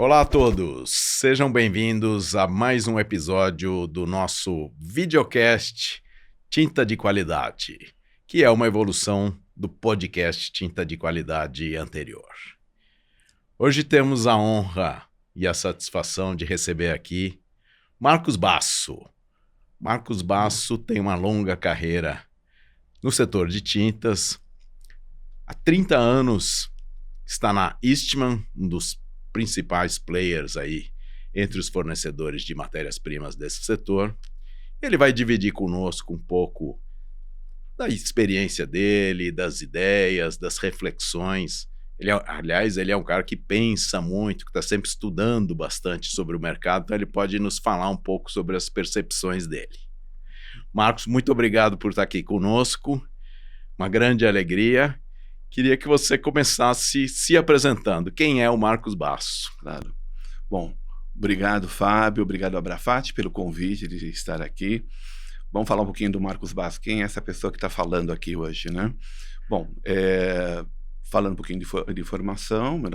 Olá a todos, sejam bem-vindos a mais um episódio do nosso videocast Tinta de Qualidade, que é uma evolução do podcast Tinta de Qualidade anterior. Hoje temos a honra e a satisfação de receber aqui Marcos Basso. Marcos Basso tem uma longa carreira no setor de tintas. Há 30 anos está na Eastman, um dos principais players aí entre os fornecedores de matérias-primas desse setor. Ele vai dividir conosco um pouco da experiência dele, das ideias, das reflexões. Ele é um cara que pensa muito, que está sempre estudando bastante sobre o mercado, então ele pode nos falar um pouco sobre as percepções dele. Marcos, muito obrigado por estar aqui conosco, uma grande alegria. Queria que você começasse se apresentando. Quem é o Marcos Basso? Claro. Bom, obrigado, Fábio, obrigado, Abrafati, pelo convite de estar aqui. Vamos falar um pouquinho do Marcos Basso. Quem é essa pessoa que está falando aqui hoje, né? Bom, falando um pouquinho de formação, meu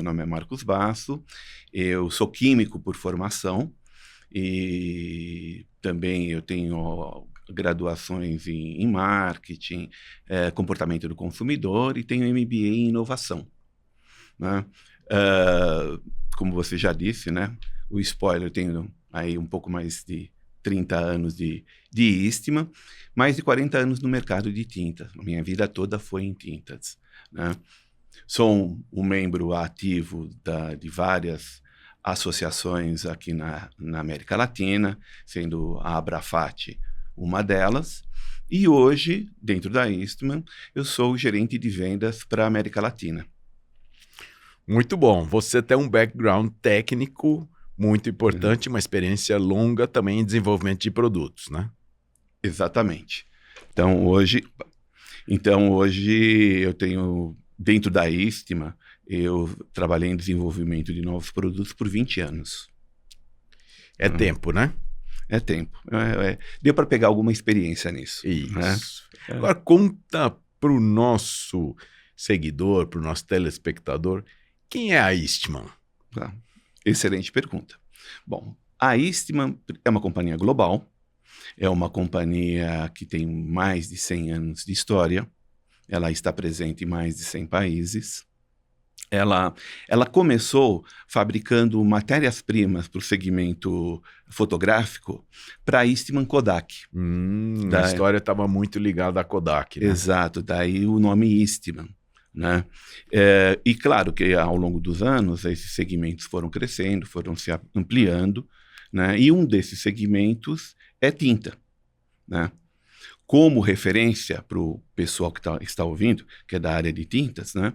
nome é Marcos Basso, eu sou químico por formação e também eu tenho graduações em marketing, comportamento do consumidor e tenho MBA em inovação, né? Como você já disse, né? O spoiler, eu tenho aí um pouco mais de 30 anos de Eastman, mais de 40 anos no mercado de tintas. A minha vida toda foi em tintas, né? Sou um membro ativo de várias associações aqui na América Latina, sendo a Abrafati uma delas, e hoje, dentro da Eastman, eu sou o gerente de vendas para a América Latina. Muito bom. Você tem um background técnico muito importante, uma experiência longa também em desenvolvimento de produtos, né? Exatamente. Então, hoje eu tenho, dentro da Eastman, eu trabalhei em desenvolvimento de novos produtos por 20 anos. É tempo, né? É tempo. Deu para pegar alguma experiência nisso. Isso. Né? Agora, conta para o nosso seguidor, para o nosso telespectador, quem é a Eastman? Excelente pergunta. Bom, a Eastman é uma companhia global, é uma companhia que tem mais de 100 anos de história, ela está presente em mais de 100 países. Ela começou fabricando matérias-primas para o segmento fotográfico para a Eastman Kodak. A história estava muito ligada à Kodak, né? Exato, daí o nome Eastman, né? E claro que ao longo dos anos esses segmentos foram crescendo, foram se ampliando, né? E um desses segmentos é tinta, né? Como referência para o pessoal que está ouvindo, que é da área de tintas, né?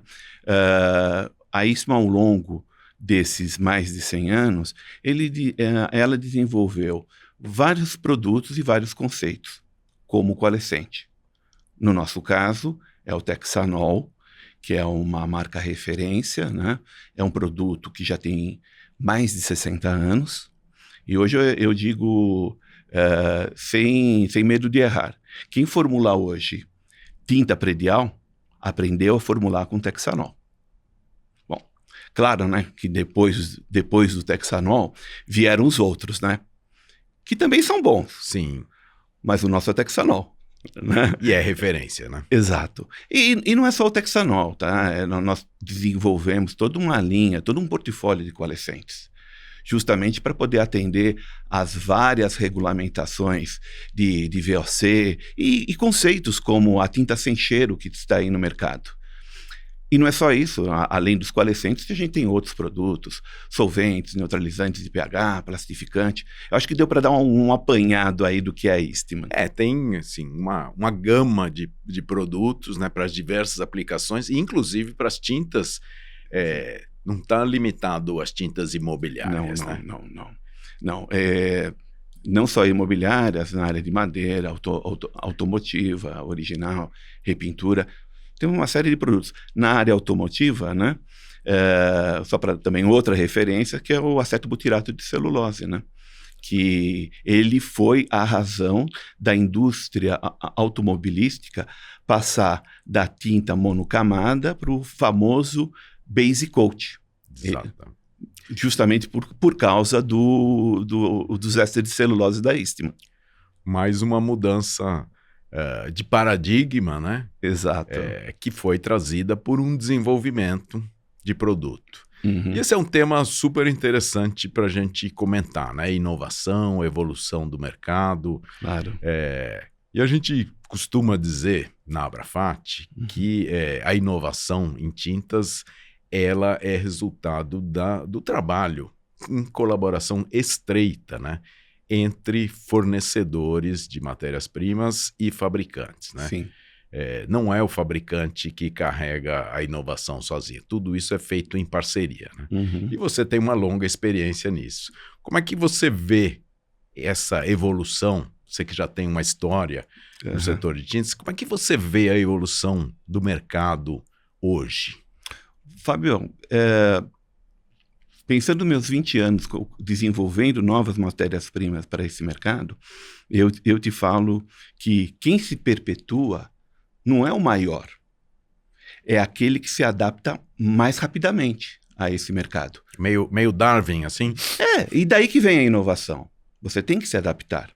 A Eastman, ao longo desses mais de 100 anos, ela desenvolveu vários produtos e vários conceitos, como o coalescente. No nosso caso, é o Texanol, que é uma marca referência, né? É um produto que já tem mais de 60 anos, e hoje eu digo sem medo de errar. Quem formula hoje tinta predial aprendeu a formular com Texanol. Bom, claro, né, que depois do Texanol vieram os outros, né, que também são bons. Sim. Mas o nosso é Texanol, né? E é referência, né? Exato. E não é só o Texanol, tá? Nós desenvolvemos toda uma linha, todo um portfólio de coalescentes, justamente para poder atender às várias regulamentações de VOC e conceitos como a tinta sem cheiro que está aí no mercado. E não é só isso, além dos coalescentes, a gente tem outros produtos, solventes, neutralizantes de pH, plastificante. Eu acho que deu para dar um apanhado aí do que é a Eastman. Tem assim, uma gama de produtos, né, para as diversas aplicações, inclusive para as tintas. Não está limitado às tintas imobiliárias, né? Não. Não só imobiliárias, na área de madeira, automotiva, original, repintura. Tem uma série de produtos. Na área automotiva, né? Só para também outra referência, que é o acetobutirato de celulose, né? Que ele foi a razão da indústria automobilística passar da tinta monocamada para o famoso base coat. Exato. Justamente por causa dos ésteres de celulose da Eastman. Mais uma mudança de paradigma, né? Exato. Que foi trazida por um desenvolvimento de produto. Uhum. E esse é um tema super interessante para a gente comentar, né? Inovação, evolução do mercado. Claro. E a gente costuma dizer na Abrafat que a inovação em tintas ela é resultado do trabalho em colaboração estreita, né? Entre fornecedores de matérias-primas e fabricantes, né? Sim. Não é o fabricante que carrega a inovação sozinho. Tudo isso é feito em parceria, né? Uhum. E você tem uma longa experiência nisso. Como é que você vê essa evolução? Você que já tem uma história no setor de tintas, como é que você vê a evolução do mercado hoje? Fábio, pensando nos meus 20 anos desenvolvendo novas matérias-primas para esse mercado, eu te falo que quem se perpetua não é o maior, é aquele que se adapta mais rapidamente a esse mercado. Meio Darwin, assim? E daí que vem a inovação. Você tem que se adaptar,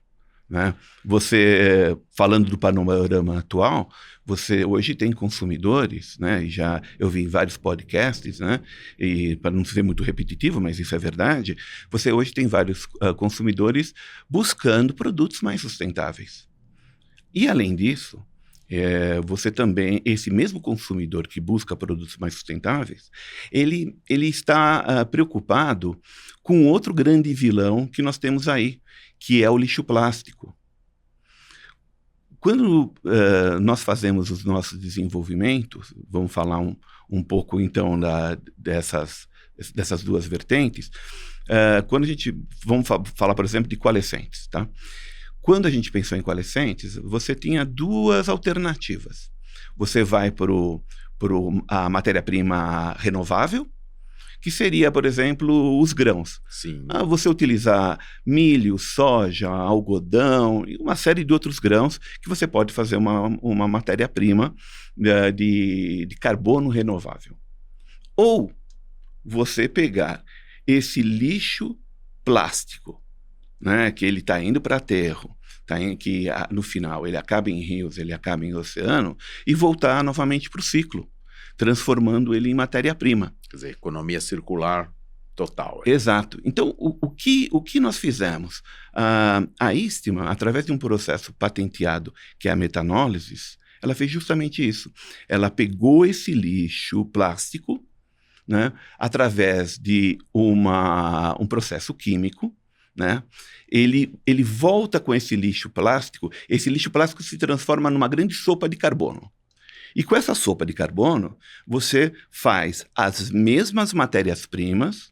né? Você, falando do panorama atual, você hoje tem consumidores, né? E eu vi em vários podcasts, né? E para não ser muito repetitivo, mas isso é verdade, você hoje tem vários consumidores buscando produtos mais sustentáveis. E além disso, você também, esse mesmo consumidor que busca produtos mais sustentáveis, ele está preocupado com outro grande vilão que nós temos aí, que é o lixo plástico. Quando nós fazemos os nossos desenvolvimentos, vamos falar um pouco então dessas duas vertentes, quando a gente, vamos falar por exemplo de coalescentes, tá? Quando a gente pensou em coalescentes, você tinha duas alternativas. Você vai para a matéria-prima renovável, que seria, por exemplo, os grãos. Sim. Você utilizar milho, soja, algodão e uma série de outros grãos que você pode fazer uma matéria-prima de carbono renovável. Ou você pegar esse lixo plástico, né, que ele está indo para aterro, que no final ele acaba em rios, ele acaba em oceano, e voltar novamente para o ciclo, transformando ele em matéria-prima. Quer dizer, economia circular total. Exato. Então, o que nós fizemos? A Eastman, através de um processo patenteado, que é a metanólise, ela fez justamente isso. Ela pegou esse lixo plástico, né, através de um processo químico, né? Ele volta com esse lixo plástico se transforma numa grande sopa de carbono. E com essa sopa de carbono, você faz as mesmas matérias-primas,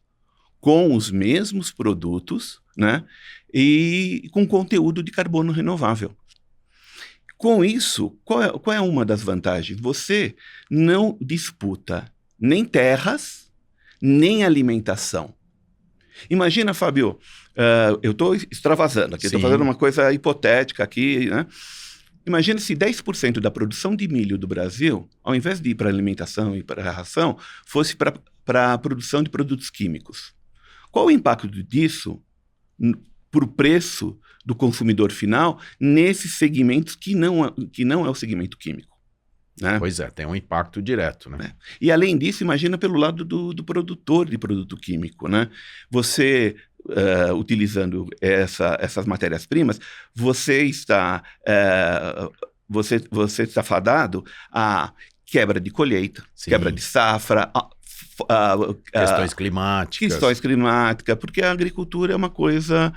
com os mesmos produtos, né? E com conteúdo de carbono renovável. Com isso, qual é uma das vantagens? Você não disputa nem terras, nem alimentação. Imagina, Fábio, eu estou extravasando aqui, estou fazendo uma coisa hipotética aqui, né? Imagina se 10% da produção de milho do Brasil, ao invés de ir para alimentação e para a ração, fosse para a produção de produtos químicos. Qual o impacto disso para o preço do consumidor final nesses segmentos que não é o segmento químico? Né? Pois é, tem um impacto direto, né? E além disso, imagina pelo lado do produtor de produto químico, né? Você, utilizando essas matérias-primas, você está fadado a quebra de colheita, Sim. quebra de safra, questões climáticas. Porque a agricultura é uma coisa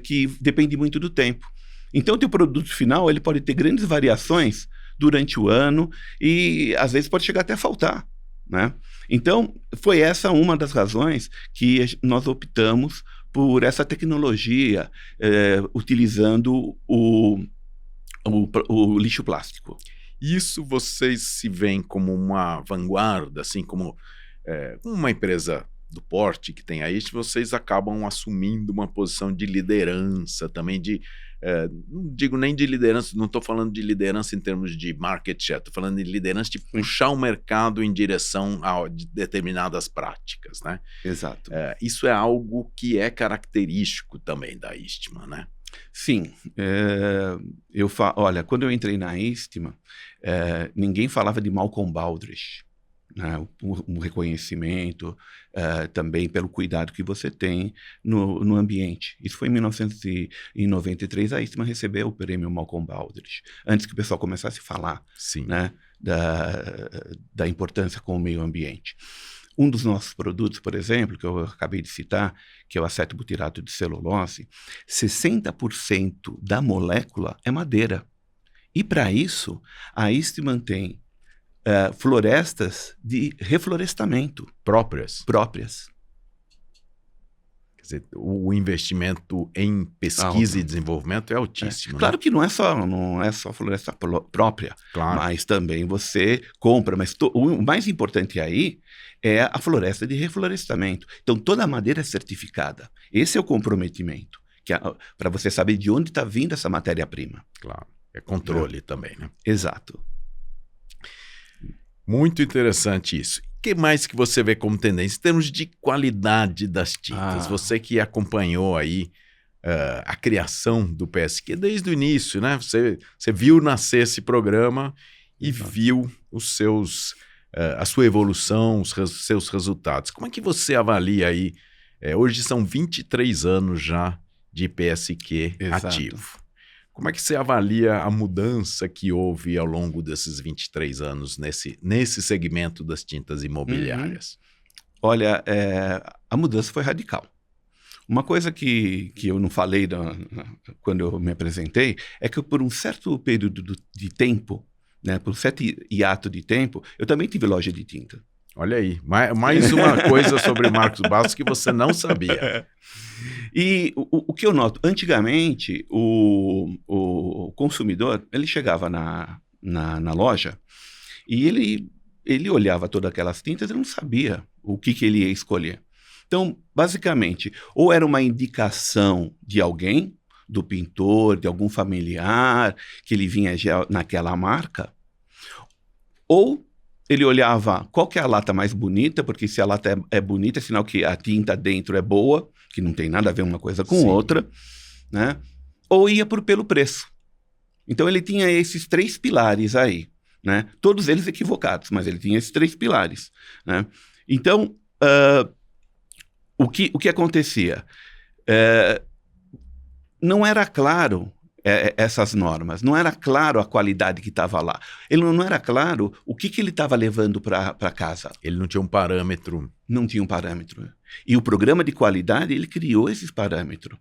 que depende muito do tempo. Então, o teu produto final ele pode ter grandes variações durante o ano e, às vezes, pode chegar até a faltar, né? Então, foi essa uma das razões que nós optamos por essa tecnologia utilizando o lixo plástico. Isso vocês se veem como uma vanguarda, assim como uma empresa do porte que tem aí, vocês acabam assumindo uma posição de liderança também, de não digo nem de liderança, não estou falando de liderança em termos de market share, estou falando de liderança de puxar o mercado em direção a de determinadas práticas, né? Exato. Isso é algo que é característico também da Eastman, né? Sim. Olha, quando eu entrei na Eastman, ninguém falava de Malcolm Baldrige, né? Um reconhecimento também pelo cuidado que você tem no ambiente. Isso foi em 1993, a Eastman recebeu o prêmio Malcolm Baldrige, antes que o pessoal começasse a falar, Sim. né, da importância com o meio ambiente. Um dos nossos produtos, por exemplo, que eu acabei de citar, que é o acetobutirato de celulose, 60% da molécula é madeira. E para isso, a Eastman tem florestas de reflorestamento Próprias. Quer dizer, o investimento em pesquisa e desenvolvimento é altíssimo. Claro né? que não é só floresta própria, Claro. mas também você compra. Mas o mais importante aí é a floresta de reflorestamento. Então, toda a madeira é certificada. Esse é o comprometimento, para você saber de onde está vindo essa matéria-prima. Claro. É controle também, né? Exato. Muito interessante isso. O que mais que você vê como tendência em termos de qualidade das tintas? Você que acompanhou aí a criação do PSQ desde o início, né? Você viu nascer esse programa e viu a sua evolução, os seus resultados. Como é que você avalia aí? Hoje são 23 anos já de PSQ ativo. Como é que você avalia a mudança que houve ao longo desses 23 anos nesse segmento das tintas imobiliárias? Olha, a mudança foi radical. Uma coisa que eu não falei quando eu me apresentei é que por um certo período de tempo, né, por um certo hiato de tempo, eu também tive loja de tinta. Olha aí, mais uma coisa sobre Marcos Bastos que você não sabia. E o que eu noto, antigamente, o consumidor, ele chegava na loja e ele olhava todas aquelas tintas e não sabia o que ele ia escolher. Então, basicamente, ou era uma indicação de alguém, do pintor, de algum familiar, que ele vinha já naquela marca, ou ele olhava qual que é a lata mais bonita, porque se a lata é bonita, é sinal que a tinta dentro é boa, que não tem nada a ver uma coisa com outra, né? Ou ia pelo preço. Então ele tinha esses 3 pilares aí, né? Todos eles equivocados, mas ele tinha esses 3 pilares, né? Então, o que acontecia? Não era claro essas normas, não era claro a qualidade que estava lá. Ele não era claro o que ele estava levando para casa. Ele não tinha um parâmetro. Não tinha um parâmetro. E o programa de qualidade, ele criou esses parâmetros.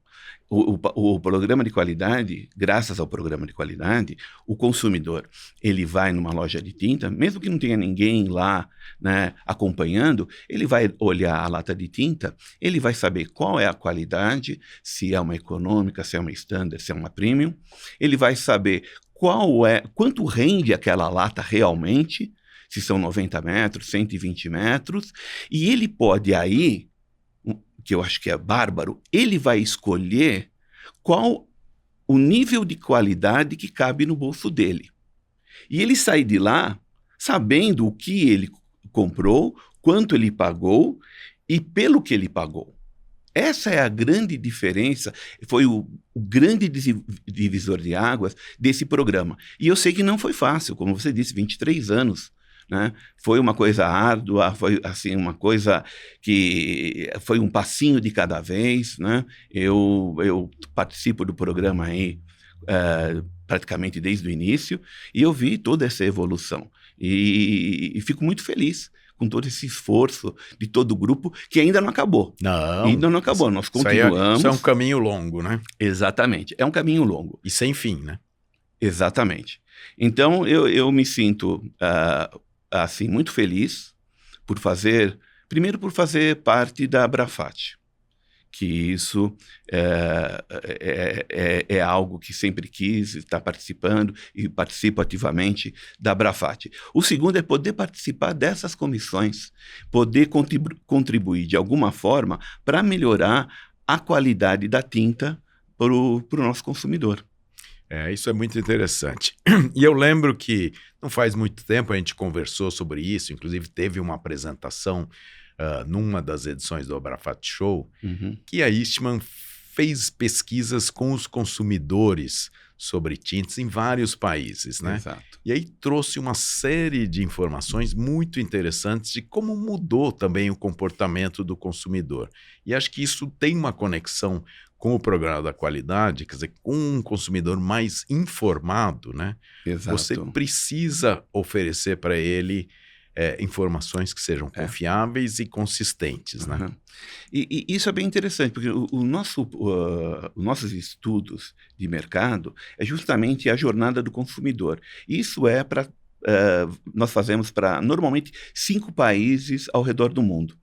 O programa de qualidade, graças ao programa de qualidade, o consumidor, ele vai numa loja de tinta, mesmo que não tenha ninguém lá, né, acompanhando, ele vai olhar a lata de tinta, ele vai saber qual é a qualidade, se é uma econômica, se é uma standard, se é uma premium, ele vai saber quanto rende aquela lata realmente, se são 90 metros, 120 metros, e ele pode aí, que eu acho que é bárbaro, ele vai escolher qual o nível de qualidade que cabe no bolso dele. E ele sai de lá sabendo o que ele comprou, quanto ele pagou e pelo que ele pagou. Essa é a grande diferença, foi o grande divisor de águas desse programa. E eu sei que não foi fácil, como você disse, 23 anos. Né? Foi uma coisa árdua, foi assim, uma coisa que foi um passinho de cada vez. Né? Eu participo do programa aí praticamente desde o início e eu vi toda essa evolução e fico muito feliz com todo esse esforço de todo o grupo que ainda não acabou. Ainda não acabou, nós continuamos. Isso é um caminho longo, né? Exatamente, é um caminho longo. E sem fim, né? Exatamente. Então eu me sinto assim, muito feliz primeiro por fazer parte da Abrafat, que isso é algo que sempre quis estar participando e participo ativamente da Abrafat. O segundo é poder participar dessas comissões, poder contribuir de alguma forma para melhorar a qualidade da tinta para o nosso consumidor. Isso é muito interessante. E eu lembro que não faz muito tempo a gente conversou sobre isso, inclusive teve uma apresentação numa das edições do Abrafat Show, que a Eastman fez pesquisas com os consumidores sobre tintas em vários países, né? Exato. E aí trouxe uma série de informações muito interessantes de como mudou também o comportamento do consumidor. E acho que isso tem uma conexão com o programa da qualidade, quer dizer, com um consumidor mais informado, né? Exato. Você precisa oferecer para ele informações que sejam confiáveis e consistentes, né? E isso é bem interessante, porque os nossos estudos de mercado é justamente a jornada do consumidor. Isso é para nós fazemos para normalmente 5 países ao redor do mundo.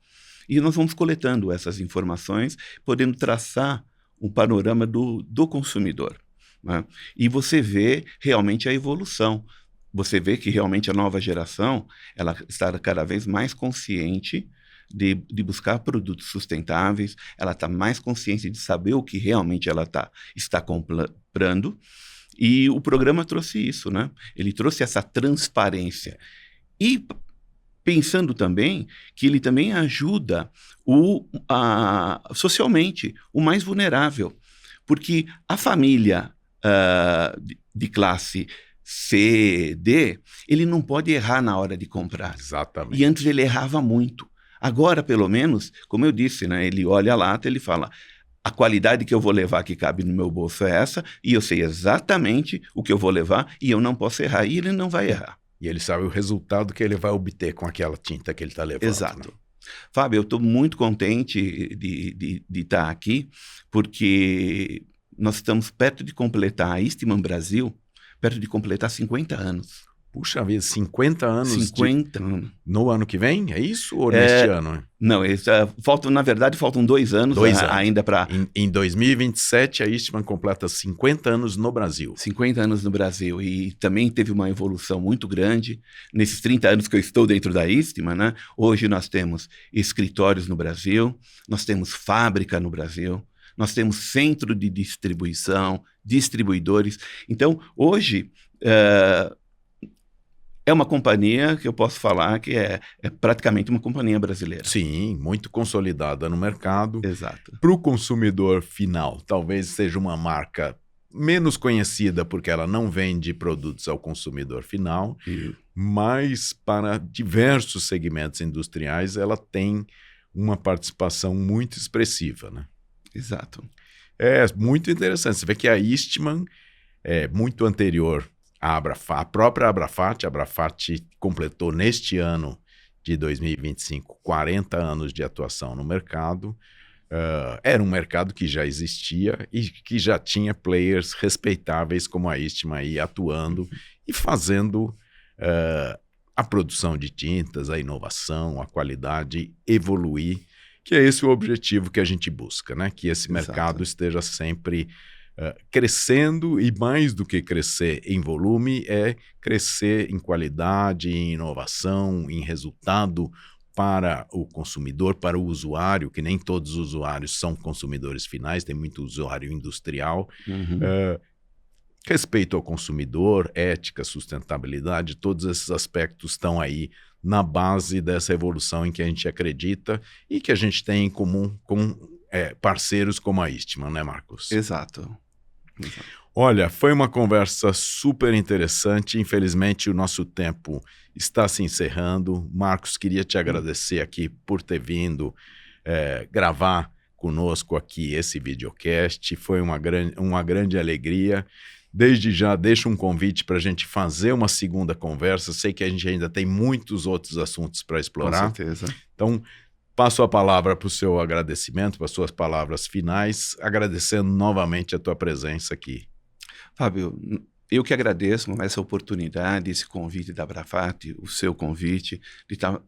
E nós vamos coletando essas informações, podendo traçar um panorama do consumidor, né? E você vê realmente a evolução. Você vê que realmente a nova geração ela está cada vez mais consciente de buscar produtos sustentáveis, ela está mais consciente de saber o que realmente ela está comprando, e o programa trouxe isso, né? Ele trouxe essa transparência. E pensando também que ele também ajuda socialmente o mais vulnerável, porque a família de classe C, D, ele não pode errar na hora de comprar. Exatamente. E antes ele errava muito. Agora, pelo menos, como eu disse, né, ele olha a lata, ele fala, a qualidade que eu vou levar que cabe no meu bolso é essa, e eu sei exatamente o que eu vou levar, e eu não posso errar, e ele não vai errar. E ele sabe o resultado que ele vai obter com aquela tinta que ele está levando. Exato. Né? Fábio, eu estou muito contente de estar aqui, porque nós estamos perto de completar a Eastman Brasil, perto de completar 50 anos. Puxa vida, 50 anos 50 anos. No ano que vem? É isso? Ou neste ano? Não, na verdade faltam 2 anos, ainda para... Em 2027, a Eastman completa 50 anos no Brasil. 50 anos no Brasil. E também teve uma evolução muito grande. Nesses 30 anos que eu estou dentro da Eastman, né? Hoje nós temos escritórios no Brasil, nós temos fábrica no Brasil, nós temos centro de distribuição, distribuidores. Então, hoje, é uma companhia que eu posso falar que é praticamente uma companhia brasileira. Sim, muito consolidada no mercado. Exato. Para o consumidor final, talvez seja uma marca menos conhecida porque ela não vende produtos ao consumidor final, mas para diversos segmentos industriais ela tem uma participação muito expressiva, né? Exato. É muito interessante. Você vê que a Eastman é muito anterior à Abrafat. A própria Abrafat completou neste ano de 2025 40 anos de atuação no mercado. Era um mercado que já existia e que já tinha players respeitáveis como a Eastman aí atuando e fazendo a produção de tintas, a inovação, a qualidade evoluir, que é esse o objetivo que a gente busca, né? Que esse mercado esteja sempre crescendo, e mais do que crescer em volume, é crescer em qualidade, em inovação, em resultado para o consumidor, para o usuário, que nem todos os usuários são consumidores finais, tem muito usuário industrial. Respeito ao consumidor, ética, sustentabilidade, todos esses aspectos estão aí na base dessa evolução em que a gente acredita e que a gente tem em comum com parceiros como a Eastman, né, Marcos? Exato. Olha, foi uma conversa super interessante. Infelizmente, o nosso tempo está se encerrando. Marcos, queria te agradecer aqui por ter vindo gravar conosco aqui esse videocast. Foi uma grande alegria. Desde já, deixo um convite para a gente fazer uma segunda conversa. Sei que a gente ainda tem muitos outros assuntos para explorar. Com certeza. Então, passo a palavra para o seu agradecimento, para as suas palavras finais, agradecendo novamente a tua presença aqui. Fábio, eu que agradeço essa oportunidade, esse convite da Abrafat, o seu convite, de estar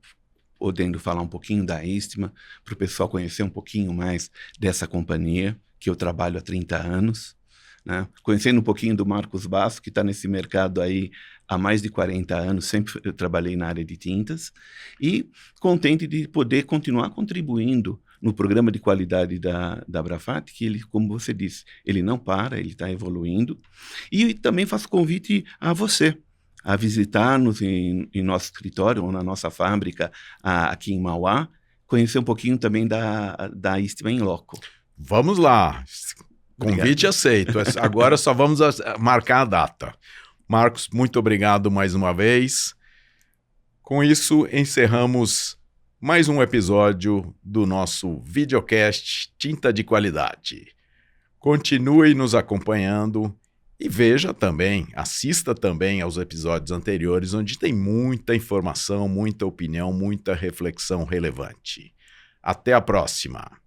podendo falar um pouquinho da Eastman, para o pessoal conhecer um pouquinho mais dessa companhia, que eu trabalho há 30 anos. Né? Conhecendo um pouquinho do Marcos Basso, que está nesse mercado aí há mais de 40 anos, sempre eu trabalhei na área de tintas, e contente de poder continuar contribuindo no programa de qualidade da Abrafat, que ele, como você disse, ele não para, ele está evoluindo. E também faço convite a você a visitar-nos em nosso escritório ou na nossa fábrica aqui em Mauá, conhecer um pouquinho também da Eastman in Loco. Vamos lá. Convite aceito. Agora só vamos marcar a data. Marcos, muito obrigado mais uma vez. Com isso, encerramos mais um episódio do nosso videocast Tinta de Qualidade. Continue nos acompanhando e veja também, assista também aos episódios anteriores, onde tem muita informação, muita opinião, muita reflexão relevante. Até a próxima!